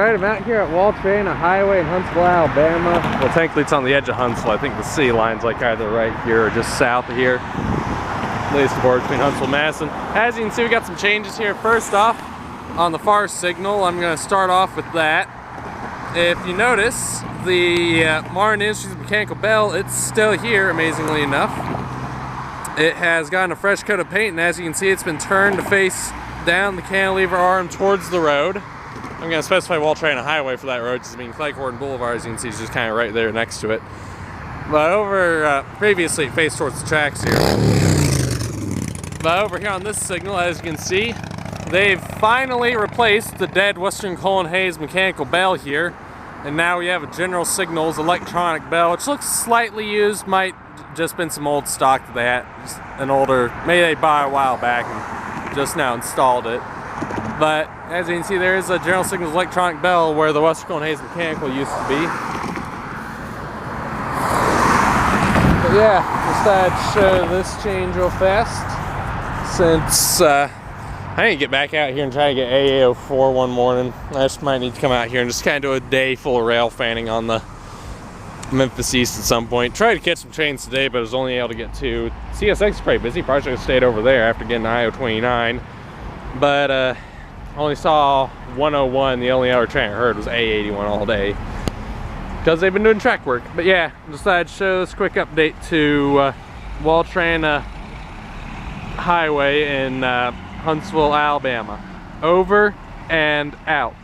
Alright, I'm out here at Wall Triana Highway in Huntsville, Alabama. Well, technically it's on the edge of Huntsville. I think the city line's like either right here or just south of here. Lays the border between Huntsville and Madison. As you can see, we got some changes here. First off, on the far signal, I'm going to start off with that. If you notice, the Martin Industries mechanical bell, it's still here, amazingly enough. It has gotten a fresh coat of paint, and as you can see, it's been turned to face down the cantilever arm towards the road. I'm going to specify Wall Triana Highway for that road, just being Cleghorn Boulevard, as you can see, is just kind of right there next to it. But over, previously it faced towards the tracks here. But over here on this signal, as you can see, they've finally replaced the dead Western Coal and Hayes mechanical bell here. And now we have a General Signals electronic bell, which looks slightly used, might just been some old stock that they had, just an older, maybe they bought a while back and just now installed it. But as you can see, there is a General Signals electronic bell where the Western Coal and Hayes mechanical used to be. But yeah, just thought I'd show this change real fast, since I need to get back out here and try to get AA04 one morning. I just might need to come out here and just kind of do a day full of rail fanning on the Memphis East at some point. Tried to catch some trains today, but I was only able to get to CSX is pretty busy. Probably should have stayed over there after getting to IO29. But only saw 101. The only other train I heard was A81 all day, because they've been doing track work. But yeah, decided to show this quick update to Wall Triana Highway in Huntsville, Alabama. Over and out.